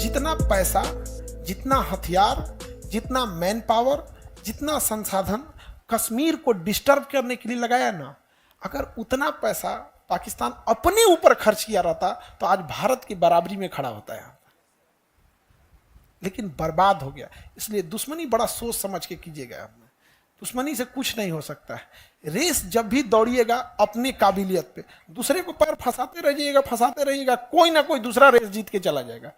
जितना पैसा, जितना हथियार, जितना मैन पावर, जितना संसाधन कश्मीर को डिस्टर्ब करने के लिए लगाया ना, अगर उतना पैसा पाकिस्तान अपने ऊपर खर्च किया रहता तो आज भारत की बराबरी में खड़ा होता है। लेकिन बर्बाद हो गया। इसलिए दुश्मनी बड़ा सोच समझ के कीजिएगा। दुश्मनी से कुछ नहीं हो सकता है। रेस जब भी दौड़िएगा अपनी काबिलियत पे, दूसरे को पैर फंसाते रहिएगा, कोई ना कोई दूसरा रेस जीत के चला जाएगा।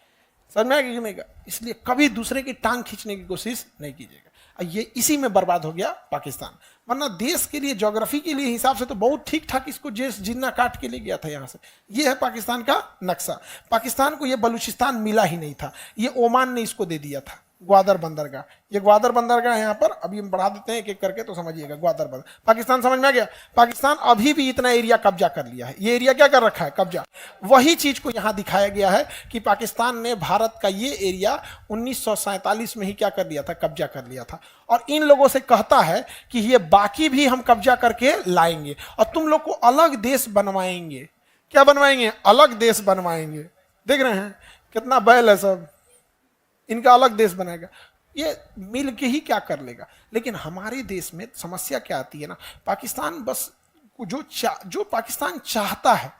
समझ में आएगा? इसलिए कभी दूसरे की टांग खींचने की कोशिश नहीं कीजिएगा। ये इसी में बर्बाद हो गया पाकिस्तान। वरना देश के लिए, ज्योग्राफी के लिए हिसाब से तो बहुत ठीक ठाक इसको जिन्ना काट के ले गया था यहाँ से। ये है पाकिस्तान का नक्शा। पाकिस्तान को ये बलूचिस्तान मिला ही नहीं था, ये ओमान ने इसको दे दिया था, ग्वादर बंदरगाह। ये ग्वादर बंदरगाह यहाँ पर, अभी हम बढ़ा देते हैं एक एक करके तो समझिएगा। ग्वादर बंदर, पाकिस्तान समझ में आ गया? पाकिस्तान अभी भी इतना एरिया कब्जा कर लिया है। ये एरिया क्या कर रखा है? कब्जा। वही चीज को यहाँ दिखाया गया है कि पाकिस्तान ने भारत का ये एरिया 1947 में ही क्या कर लिया था? कब्जा कर लिया था। और इन लोगों से कहता है कि ये बाकी भी हम कब्जा करके लाएंगे और तुम लोग को अलग देश बनवाएंगे। क्या बनवाएंगे? अलग देश बनवाएंगे। देख रहे हैं कितना बैल है सब, इनका अलग देश बनाएगा। ये मिल के ही क्या कर लेगा। लेकिन हमारे देश में समस्या क्या आती है ना, पाकिस्तान बस जो पाकिस्तान चाहता है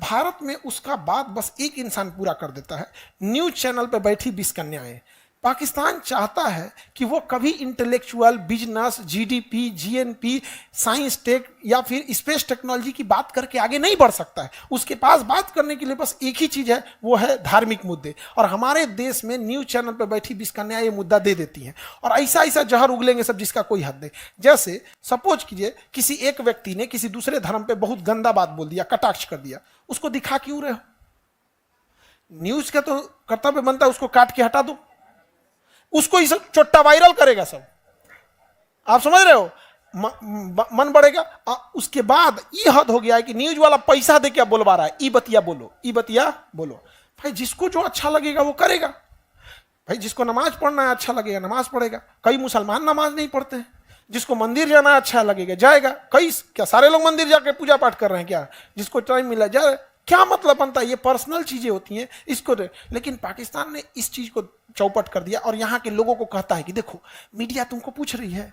भारत में, उसका बात बस एक इंसान पूरा कर देता है। न्यूज चैनल पे बैठी 20 कन्याएं। पाकिस्तान चाहता है कि वो कभी intellectual, business, GDP, GNP, science tech या फिर स्पेस टेक्नोलॉजी की बात करके आगे नहीं बढ़ सकता है। उसके पास बात करने के लिए बस एक ही चीज है, वो है धार्मिक मुद्दे। और हमारे देश में न्यूज चैनल पर बैठी 20 कन्याएं ये मुद्दा दे देती हैं और ऐसा ऐसा जहर उगलेंगे सब जिसका कोई हद नहीं। जैसे सपोज कीजिए किसी एक व्यक्ति ने किसी दूसरे धर्म पे बहुत गंदा बात बोल दिया, कटाक्ष कर दिया, उसको दिखा क्यों रहे हो? न्यूज का तो कर्तव्य बनता है उसको काट के हटा दो, उसको ही सब चोट्टा वायरल करेगा सब। आप समझ रहे हो? मन बढ़ेगा। उसके बाद ये हद हो गया है कि न्यूज वाला पैसा दे क्या बोलवा रहा है, ई बतिया बोलो। भाई जिसको जो अच्छा लगेगा वो करेगा। भाई जिसको नमाज पढ़ना है अच्छा लगेगा नमाज पढ़ेगा। कई मुसलमान नमाज नहीं पढ़ते हैं, जिसको मंदिर जाना अच्छा लगेगा जाएगा। कई क्या सारे लोग मंदिर जाके पूजा पाठ कर रहे हैं क्या? जिसको टाइम मिला जाए, क्या मतलब बनता है? ये पर्सनल चीजें होती हैं इसको। लेकिन पाकिस्तान ने इस चीज को चौपट कर दिया और यहाँ के लोगों को कहता है कि देखो मीडिया तुमको पूछ रही है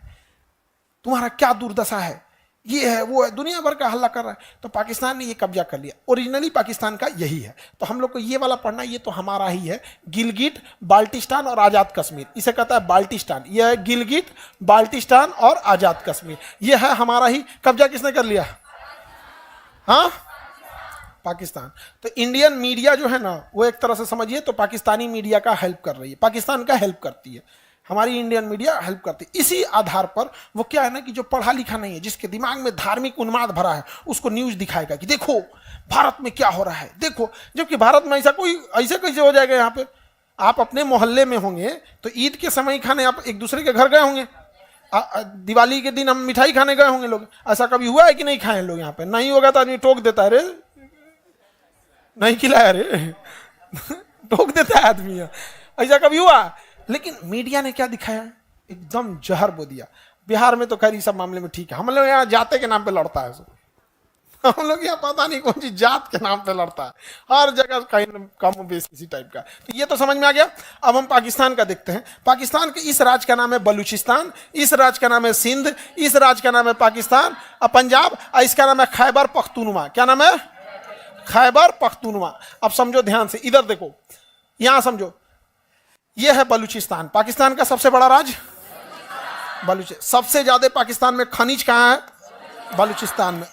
तुम्हारा क्या दुर्दशा है, ये है वो है, दुनिया भर का हल्ला कर रहा है। तो पाकिस्तान ने ये कब्जा कर लिया। ओरिजिनली पाकिस्तान का यही है। तो हम लोग को ये वाला पढ़ना, ये तो हमारा ही है। गिलगिट बाल्टिस्तान और आजाद कश्मीर, इसे कहता है बाल्टिस्तान। यह है गिलगिट बाल्टिस्तान और आजाद कश्मीर, यह है हमारा ही। कब्जा किसने कर लिया? हाँ, पाकिस्तान। तो इंडियन मीडिया जो है ना, वो एक तरह से समझिए तो पाकिस्तानी मीडिया का हेल्प कर रही है, पाकिस्तान का हेल्प करती है। हमारी इंडियन मीडिया हेल्प करती है। इसी आधार पर वो क्या है ना कि जो पढ़ा लिखा नहीं है, जिसके दिमाग में धार्मिक उन्माद भरा है, उसको न्यूज दिखाएगा कि देखो भारत में क्या हो रहा है, देखो। जबकि भारत में ऐसे कैसे हो जाएगा? यहाँ पे आप अपने मोहल्ले में होंगे तो ईद के समय खाने आप एक दूसरे के घर गए होंगे, दिवाली के दिन हम मिठाई खाने गए होंगे लोग। ऐसा कभी हुआ है कि नहीं खाए लोग? यहाँ पे नहीं होगा तो आदमी टोक देता है, रे नहीं खिलाया रे टोक देता है आदमी। ऐसा कभी हुआ? लेकिन मीडिया ने क्या दिखाया? एकदम जहर बो दिया। बिहार में तो खैर इस सब मामले में ठीक है। हम लोग यहाँ जाते के नाम पे लड़ता है, हम लोग यहाँ पता नहीं कौन सी जात के नाम पे लड़ता है, हर जगह कहीं कम बेस इसी टाइप का। तो ये तो समझ में आ गया। अब हम पाकिस्तान का देखते हैं। पाकिस्तान के इस राज्य का नाम है बलूचिस्तान, इस राज्य का नाम है सिंध, इस राज्य का नाम है पाकिस्तान पंजाब, और इसका नाम है खैबर पख्तूनवा। क्या नाम है? खैबर पख्तूनवा। अब समझो ध्यान से, इधर देखो, यहां समझो। यह है बलूचिस्तान, पाकिस्तान का सबसे बड़ा राज्य बलूचिस्तान। सबसे ज्यादा पाकिस्तान में खनिज कहां है? बलूचिस्तान में।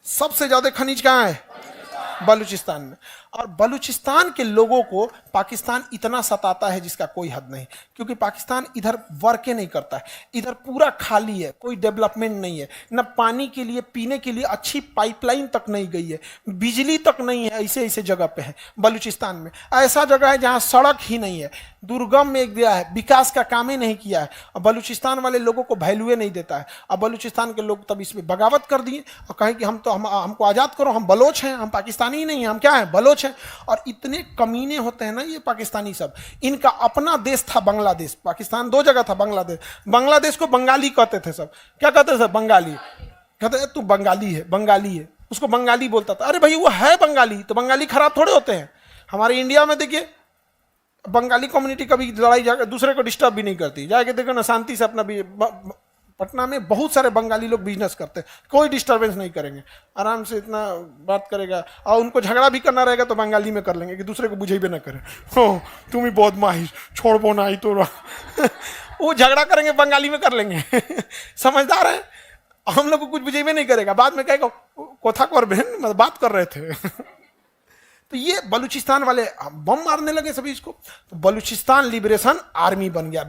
सबसे ज्यादा खनिज कहां है? बलूचिस्तान में। और बलूचिस्तान के लोगों को पाकिस्तान इतना सताता है जिसका कोई हद नहीं, क्योंकि पाकिस्तान इधर वर्के नहीं करता है। इधर पूरा खाली है, कोई डेवलपमेंट नहीं है, न पानी के लिए, पीने के लिए अच्छी पाइपलाइन तक नहीं गई है, बिजली तक नहीं है। ऐसे ऐसे जगह पे है बलूचिस्तान में। ऐसा जगह है जहाँ सड़क ही नहीं है, दुर्गम में गया है, विकास का काम ही नहीं किया है। और बलूचिस्तान वाले लोगों को वैल्यू नहीं देता है। अब बलूचिस्तान के लोग तब इसमें बगावत कर दिए और कहें कि हमको आज़ाद करो, हम बलोच हैं, हम पाकिस्तानी ही नहीं हैं, हम क्या हैं? बलोच हैं। और इतने कमीने होते हैं ना ये पाकिस्तानी सब। इनका अपना देश था बांग्लादेश। पाकिस्तान दो जगह था, बांग्लादेश को बंगाली कहते थे सब। क्या कहते थे? बंगाली। कहते तू बंगाली है, उसको बंगाली बोलता था। अरे भाई वो है बंगाली, तो बंगाली खराब थोड़े होते हैं। हमारे इंडिया में देखिए बंगाली कम्युनिटी कभी लड़ाई जाकर दूसरे को डिस्टर्ब भी नहीं करती, जाके देखो ना शांति से अपना भी पटना में बहुत सारे बंगाली लोग बिजनेस करते हैं, कोई डिस्टरबेंस नहीं करेंगे, आराम से इतना बात करेगा। और उनको झगड़ा भी करना रहेगा तो बंगाली में कर लेंगे कि दूसरे को बुझेबे ना करें, हो तुम ही बहुत माहिर छोड़बो ना ही तो वो झगड़ा करेंगे बंगाली में कर लेंगे समझदार है, हम लोग को कुछ बुझेबे नहीं करेगा, बाद में कहेगा कोथा कर बहन बात कर रहे थे तो ये बलूचिस्तान वाले बम मारने लगे सभी इसको, तो बलूचिस्तान लिबरेशन आर्मी बन गया,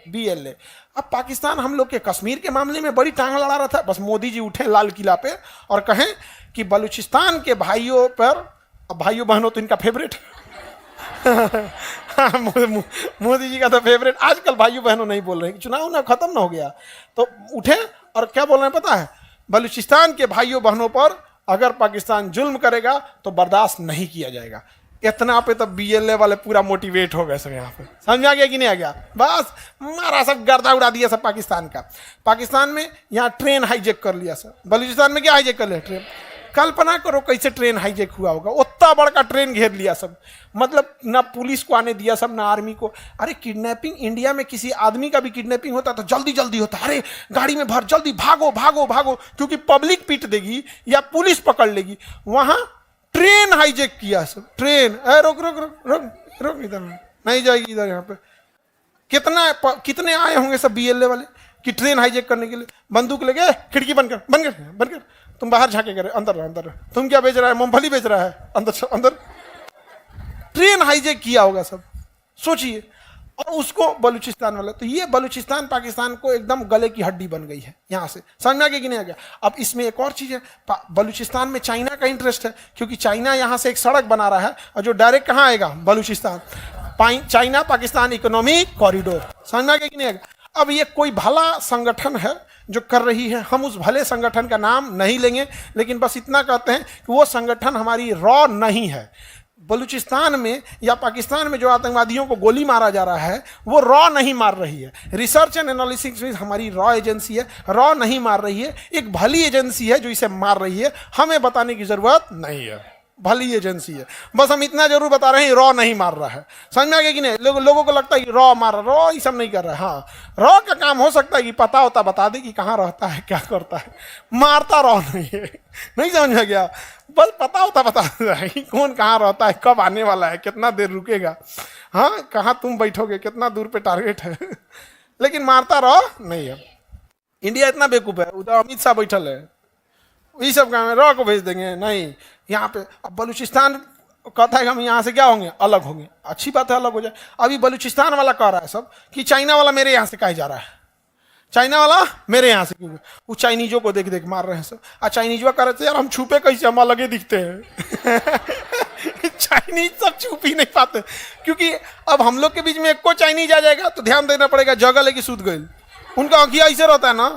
BLA। अब पाकिस्तान हम लोग के कश्मीर के मामले में बड़ी टांग लड़ा रहा था, बस मोदी जी उठे लाल किला पे और कहें कि बलूचिस्तान के भाइयों पर, भाइयों बहनों तो इनका फेवरेट मोदी जी का तो फेवरेट, आजकल भाइयों बहनों नहीं बोल रहे हैं, चुनाव ना खत्म ना हो गया तो उठे और क्या बोल रहे हैं पता है, बलूचिस्तान के भाइयों बहनों पर अगर पाकिस्तान जुल्म करेगा तो बर्दाश्त नहीं किया जाएगा। इतना पे तो BLA वाले पूरा मोटिवेट हो गए सब, यहाँ पे समझ आ गया कि नहीं आ गया, बस मारा सब गर्दा उड़ा दिया सब पाकिस्तान का। पाकिस्तान में यहाँ ट्रेन हाईजेक कर लिया सब, बलूचिस्तान में क्या हाईजेक कर लिया ट्रेन, कल्पना करो कैसे ट्रेन हाईजेक हुआ होगा, उतना बड़ा ट्रेन घेर लिया सब, मतलब ना पुलिस को आने दिया सब ना आर्मी को। अरे किडनैपिंग इंडिया में किसी आदमी का भी किडनैपिंग होता तो जल्दी जल्दी होता, अरे गाड़ी में भर जल्दी भागो भागो भागो, क्योंकि पब्लिक पीट देगी या पुलिस पकड़ लेगी। वहां ट्रेन हाईजेक किया सब, ट्रेन रोक रोक रोक रोक रोक, इधर नहीं जाएगी इधर, यहाँ पे कितने आए होंगे सब BLA वाले कि ट्रेन हाईजेक करने के लिए, बंदूक लेके खिड़की बंद कर बंद कर बंद कर, तुम बाहर झाके करे, अंदर रहो अंदर रहो, तुम क्या बेच रहा है, मूंगफली बेच रहा है, अंदर अंदर। ट्रेन हाईजेक किया होगा सब, सोचिए, और उसको बलूचिस्तान वाला, तो ये बलूचिस्तान पाकिस्तान को एकदम गले की हड्डी बन गई है, यहां से समझ में आ गया कि नहीं आ गया। अब इसमें एक और चीज है, बलूचिस्तान में चाइना का इंटरेस्ट है, क्योंकि चाइना यहां से एक सड़क बना रहा है और जो डायरेक्ट कहां आएगा, Balochistan, China Pakistan economic corridor, समझ में आ गया कि नहीं आ गया। अब ये कोई भला संगठन है जो कर रही है, हम उस भले संगठन का नाम नहीं लेंगे, लेकिन बस इतना कहते हैं कि वो संगठन हमारी रॉ नहीं है। बलूचिस्तान में या पाकिस्तान में जो आतंकवादियों को गोली मारा जा रहा है वो रॉ नहीं मार रही है, रिसर्च एंड एनालिसिस में हमारी रॉ एजेंसी है, रॉ नहीं मार रही है, एक भली एजेंसी है जो इसे मार रही है, हमें बताने की जरूरत नहीं है, भली एजेंसी है, बस हम इतना जरूर बता रहे हैं रॉ नहीं मार रहा है। समझ में आ गया कि नहीं, लोगों को लगता है कि रॉ मार रहा, रॉ ये सब नहीं कर रहा है। हाँ, रॉ का काम हो सकता है कि पता होता बता दे कि कहाँ रहता है क्या करता है, मारता रॉ नहीं है, नहीं समझ में गया, बस पता होता बता दे कि कौन कहाँ रहता है, कब आने वाला है, कितना देर रुकेगा, हाँ कहाँ तुम बैठोगे, कितना दूर पे टारगेट है, लेकिन मारता रॉ नहीं है। इंडिया इतना बेवकूफ है, उधर अमित शाह बैठल है, ये सब काम है, रॉ को भेज देंगे, नहीं यहाँ पे। अब बलूचिस्तान कहता है कि हम यहाँ से क्या होंगे, अलग होंगे, अच्छी बात है अलग हो जाए। अभी बलूचिस्तान वाला कह रहा है सब कि चाइना वाला मेरे यहाँ से कहा जा रहा है, चाइना वाला मेरे यहाँ से क्यों, वो चाइनीजों को देख देख मार रहे हैं सब। और चाइनीजों कह रहे थे यार हम छुपे कैसे, हम अलग ही दिखते हैं चाइनीज सब छुप ही नहीं पाते, क्योंकि अब हम लोग के बीच में एक को चाइनीज आ जाएगा तो ध्यान देना पड़ेगा, जगह लेके सूद गए, उनका आंखिया ऐसे रहता है ना,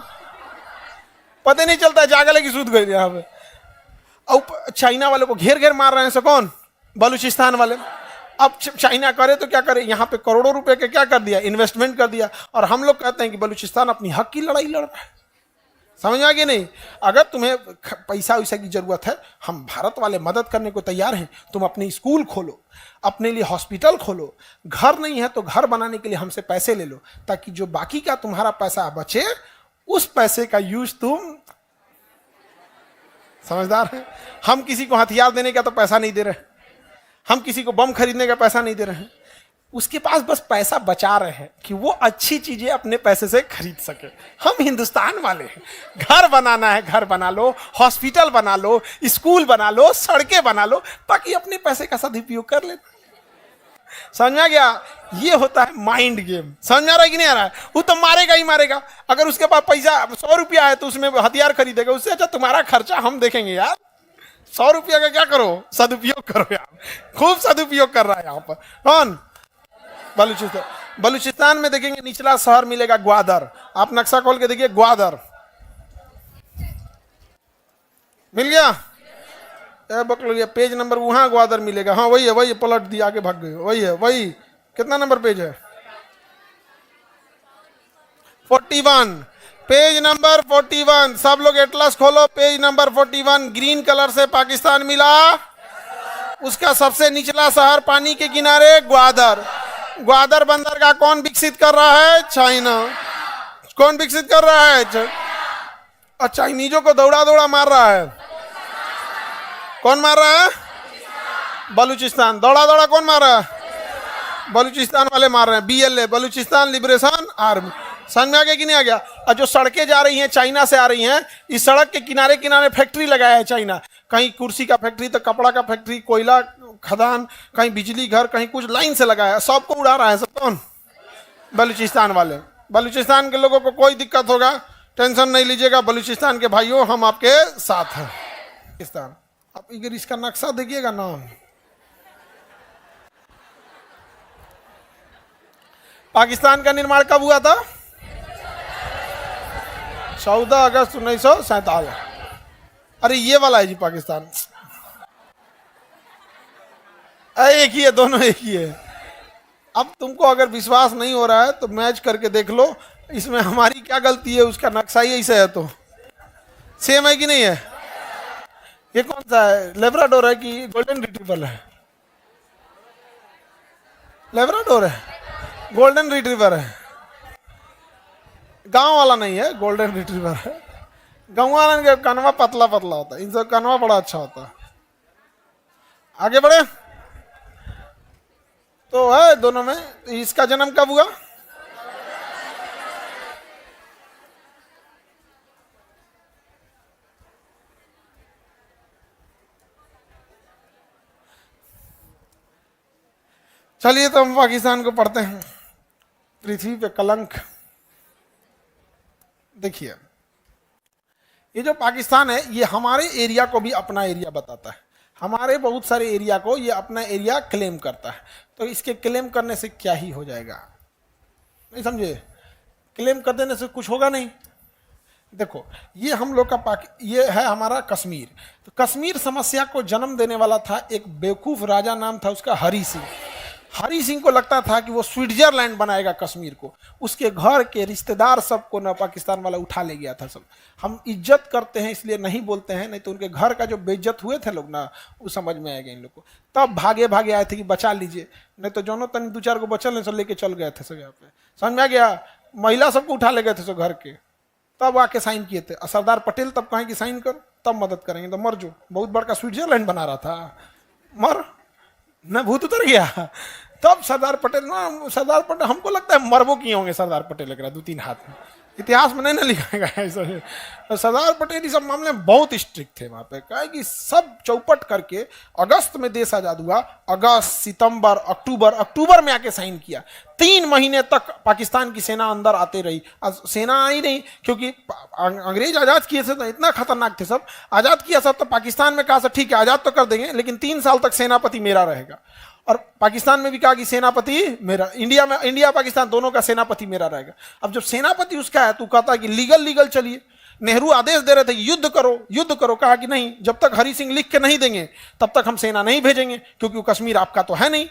पता नहीं चलता है, जागा लेके सूद गए यहाँ पे। अब चाइना वाले को घेर घेर मार रहे हैं सब, कौन, बलूचिस्तान वाले। अब चाइना करे तो क्या करे, यहाँ पे करोड़ों रुपए के क्या कर दिया, इन्वेस्टमेंट कर दिया, और हम लोग कहते हैं कि बलूचिस्तान अपनी हक की लड़ाई लड़ रहा है। समझ में आ गया नहीं, अगर तुम्हें पैसा वैसा की जरूरत है, हम भारत वाले मदद करने को तैयार हैं, तुम अपने स्कूल खोलो, अपने लिए हॉस्पिटल खोलो, घर नहीं है तो घर बनाने के लिए हमसे पैसे ले लो, ताकि जो बाकी का तुम्हारा पैसा बचे उस पैसे का यूज तुम, समझदार है, हम किसी को हथियार देने का तो पैसा नहीं दे रहे, हम किसी को बम खरीदने का पैसा नहीं दे रहे हैं, उसके पास बस पैसा बचा रहे हैं कि वो अच्छी चीजें अपने पैसे से खरीद सके। हम हिंदुस्तान वाले हैं, घर बनाना है घर बना लो, हॉस्पिटल बना लो, स्कूल बना लो, सड़कें बना लो, बाकी अपने पैसे का सदुपयोग कर लेना। समझ में आ गया, ये होता है माइंड गेम। समझ में आ रहा है कि नहीं आ रहा है, वो तो मारेगा ही मारेगा, अगर उसके पास पैसा 100 रुपया है तो उसमें हथियार खरीदेगा, उससे अच्छा तुम्हारा खर्चा हम देखेंगे यार, 100 रुपया का क्या करो, सदुपयोग करो यार, खूब सदुपयोग कर रहा है यहाँ पर कौन, बलूचिस्तान। बलूचिस्तान में देखेंगे निचला शहर मिलेगा ग्वादर, आप नक्शा खोल के देखिए, ग्वादर मिल गया, बकलोलिया पेज नंबर वहां ग्वादर मिलेगा, हाँ वही है, वही पलट दिया आगे भाग गए, वही है, वही कितना नंबर पेज है, 41, पेज नंबर 41, सब लोग एटलस खोलो, पेज नंबर 41, ग्रीन कलर से पाकिस्तान मिला, उसका सबसे निचला शहर पानी के किनारे ग्वादर। ग्वादर बंदरगाह कौन विकसित कर रहा है? चाइना। कौन विकसित कर रहा है? और चाइनीजों को दौड़ा दौड़ा मार रहा है। कौन मार रहा है? बलूचिस्तान। दौड़ा दौड़ा कौन मार रहा है? बलूचिस्तान वाले मार रहे हैं। BLA, Balochistan liberation army. समझ में आ गया कि नहीं आ गया? और जो सड़कें जा रही हैं चाइना से आ रही हैं, इस सड़क के किनारे किनारे फैक्ट्री लगाया है चाइना। कहीं कुर्सी का फैक्ट्री, तो कपड़ा का फैक्ट्री, कोयला खदान, कहीं बिजली घर, कहीं कुछ लाइन से लगाया है। सबको उड़ा रहा है। सब कौन? बलूचिस्तान वाले। बलूचिस्तान के लोगों को कोई दिक्कत होगा, टेंशन नहीं लीजिएगा। बलूचिस्तान के भाइयों, हम आपके साथ हैं। पाकिस्तान, आप अगर इसका नक्शा देखिएगा ना, पाकिस्तान का निर्माण कब हुआ था? 14 अगस्त 1947। अरे ये वाला है जी पाकिस्तान। एक ही है, दोनों एक ही है। अब तुमको अगर विश्वास नहीं हो रहा है तो मैच करके देख लो, इसमें हमारी क्या गलती है? उसका नक्शा ही ऐसे है तो सेम है कि नहीं है? ये कौन सा है? लेब्राडोर है कि गोल्डन रिट्रीवर है? लेब्राडोर है, गोल्डन रिट्रीवर है। गांव वाला नहीं है, गोल्डन रिट्रीवर है। गांव वाला का कनवा पतला पतला होता है, इनसे कनवा बड़ा अच्छा होता है। आगे बढ़े तो है दोनों में। इसका जन्म कब हुआ? चलिए तो हम पाकिस्तान को पढ़ते हैं। पृथ्वी पे कलंक। देखिए, ये जो पाकिस्तान है, ये हमारे एरिया को भी अपना एरिया बताता है। हमारे बहुत सारे एरिया को ये अपना एरिया क्लेम करता है। तो इसके क्लेम करने से क्या ही हो जाएगा? नहीं समझे? क्लेम कर देने से कुछ होगा नहीं। देखो, ये हम लोग का ये है हमारा कश्मीर। तो कश्मीर समस्या को जन्म देने वाला था एक बेवकूफ राजा, नाम था उसका हरि सिंह। हरि सिंह को लगता था कि वो स्विट्जरलैंड बनाएगा कश्मीर को। उसके घर के रिश्तेदार सबको ना पाकिस्तान वाला उठा ले गया था। सब हम इज्जत करते हैं इसलिए नहीं बोलते हैं, नहीं तो उनके घर का जो बेइज्जत हुए थे लोग ना, वो समझ में आएगा इन लोग को। तब भागे भागे आए थे कि बचा लीजिए, नहीं तो जोनो तनी 2-4 को बचल नहीं, सब लेके चल गए थे सब यहाँ पे। समझ में आ गया? महिला सबको उठा ले गए थे सब घर के। तब आके साइन किए थे। सरदार पटेल तब कहें कि साइन करो, तब मदद करेंगे। तो मर जो, बहुत बड़का स्विट्जरलैंड बना रहा था, मर न, भूत उतर गया। तब सरदार पटेल ना, सरदार पटेल हमको लगता है मरबो किए होंगे सरदार पटेल लग रहा है 2-3 हाथ में। इतिहास में नहीं ना लिखा गया है। तो सरदार पटेल इस सब मामले में बहुत स्ट्रिक्ट थे वहां पे। कहे कि सब चौपट करके अगस्त में देश आजाद हुआ। अगस्त, सितंबर, अक्टूबर में आके साइन किया। 3 महीने तक पाकिस्तान की सेना अंदर आते रही। सेना आई नहीं, क्योंकि अंग्रेज आजाद किए थे तो इतना खतरनाक थे सब। आजाद किया सब तो पाकिस्तान में कहा सब ठीक है आजाद तो कर देंगे, लेकिन 3 साल तक सेनापति मेरा रहेगा। और पाकिस्तान में भी कहा कि सेनापति मेरा, इंडिया पाकिस्तान दोनों का सेनापति मेरा रहेगा। अब जब सेनापति उसका है तो कहता है कि लीगल चलिए। नेहरू आदेश दे रहे थे कि युद्ध करो। कहा कि नहीं, जब तक हरि सिंह लिख के नहीं देंगे तब तक हम सेना नहीं भेजेंगे, क्योंकि वो कश्मीर आपका तो है नहीं।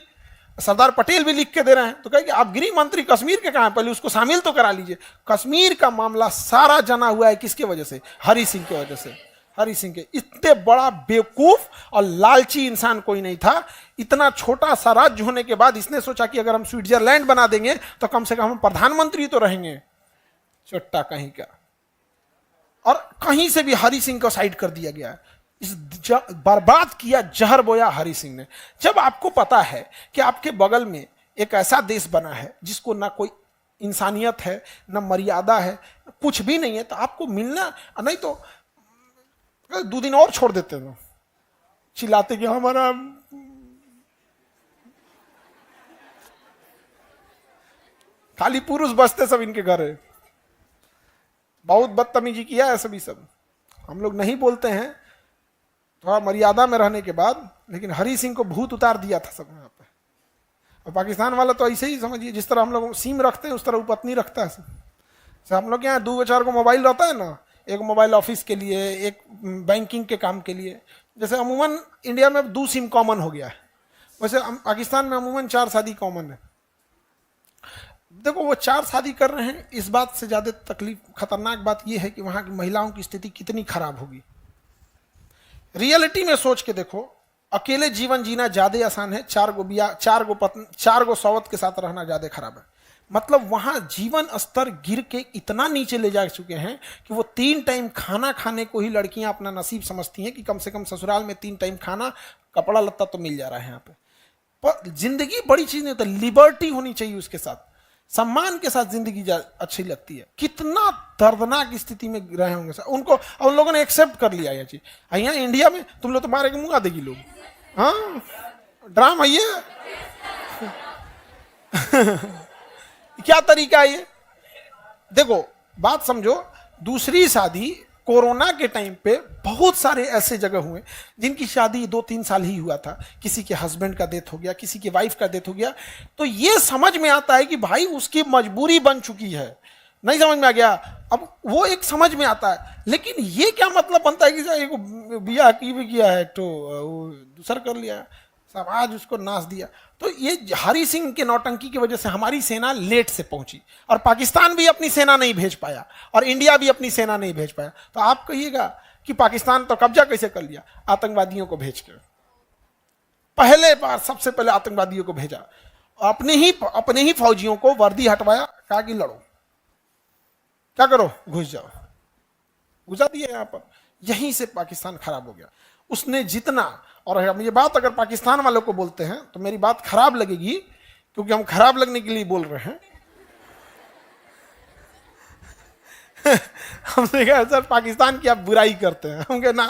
सरदार पटेल भी लिख के दे रहे हैं। तो कहे कि आप गृह मंत्री कश्मीर के कहां हैं, पहले उसको शामिल तो करा लीजिए। कश्मीर का मामला सारा जना हुआ है किसके वजह से? हरि सिंह की वजह से। हरि सिंह के इतने बड़ा बेवकूफ और लालची इंसान कोई नहीं था। इतना छोटा सा राज्य होने के बाद इसने सोचा कि अगर हम स्विट्जरलैंड बना देंगे तो कम से कम हम प्रधानमंत्री तो रहेंगे। चोट्टा कहीं का। और कहीं से भी हरि सिंह को साइड कर दिया गया। इस बर्बाद किया, जहर बोया हरि सिंह ने। जब आपको पता है कि आपके बगल में एक ऐसा देश बना है जिसको ना कोई इंसानियत है, ना मर्यादा है, कुछ भी नहीं है, तो आपको मिलना नहीं तो 2 दिन और छोड़ देते हैं। चिल्लाते कि हमारा खाली पुरुष बसते सब इनके घर है। बहुत बदतमीजी किया है सभी सब। हम लोग नहीं बोलते हैं थोड़ा मर्यादा में रहने के बाद, लेकिन हरि सिंह को भूत उतार दिया था सब यहाँ पे। और पाकिस्तान वाला तो ऐसे ही समझिए, जिस तरह हम लोग सिम रखते हैं उस तरह वो पत्नी रखता है। हम लोग यहाँ 2-4 को मोबाइल रहता है ना, एक मोबाइल ऑफिस के लिए, एक बैंकिंग के काम के लिए। जैसे अमूमन इंडिया में 2 सिम कॉमन हो गया है, वैसे पाकिस्तान में अमूमन 4 शादी कॉमन है। देखो वो 4 शादी कर रहे हैं, इस बात से ज्यादा तकलीफ खतरनाक बात यह है कि वहां की महिलाओं की स्थिति कितनी खराब होगी। रियलिटी में सोच के देखो, अकेले जीवन जीना ज्यादा आसान है, 4 गो बिया, 4 गो पत्नी, 4 गो सौवत के साथ रहना ज्यादा खराब है। मतलब वहां जीवन स्तर गिर के इतना नीचे ले जा चुके हैं कि वो 3 टाइम खाना खाने को ही लड़कियां अपना नसीब समझती हैं कि कम से कम ससुराल में 3 टाइम खाना, कपड़ा लत्ता तो मिल जा रहा है यहाँ पे। पर जिंदगी बड़ी चीज नहीं होता, लिबर्टी होनी चाहिए, उसके साथ सम्मान के साथ जिंदगी अच्छी लगती है। कितना दर्दनाक स्थिति में रहे होंगे सर उनको, उन लोगों ने एक्सेप्ट कर लिया ये चीज। यहाँ इंडिया में तुम लोग तो मारे के मुंगा देगी लोग, हाँ ड्रामा ये क्या तरीका है ये? देखो बात समझो, दूसरी शादी कोरोना के टाइम पे बहुत सारे ऐसे जगह हुए जिनकी शादी 2-3 साल ही हुआ था, किसी के हस्बैंड का डेथ हो गया, किसी की वाइफ का डेथ हो गया, तो ये समझ में आता है कि भाई उसकी मजबूरी बन चुकी है, नहीं समझ में आ गया, अब वो एक समझ में आता है। लेकिन ये क्या मतलब बनता है कि एक बिया की भी किया है तो दूसर कर लिया, समाज उसको नाच दिया। तो ये हरी सिंह के नौटंकी की वजह से हमारी सेना लेट से पहुंची, और पाकिस्तान भी अपनी सेना नहीं भेज पाया, और इंडिया भी अपनी सेना नहीं भेज पाया। तो आप कहिएगा कि पाकिस्तान तो कब्जा कैसे कर लिया? आतंकवादियों को भेज कर, पहले बार सबसे पहले आतंकवादियों को भेजा, अपने ही फौजियों को वर्दी हटवाया, कहा कि लड़ो, क्या करो, घुस जाओ, घुसा दिया यहाँ पर। यहीं से पाकिस्तान खराब हो गया। उसने जितना, और हम ये बात अगर पाकिस्तान वालों को बोलते हैं तो मेरी बात खराब लगेगी, क्योंकि हम खराब लगने के लिए बोल रहे हैं। हमने कहा सर पाकिस्तान की आप बुराई करते हैं, हम कहे ना,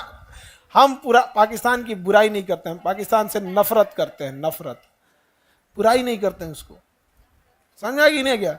हम पूरा पाकिस्तान की बुराई नहीं करते हैं, पाकिस्तान से नफरत करते हैं, नफरत, बुराई नहीं करते हैं उसको, समझा कि नहीं गया?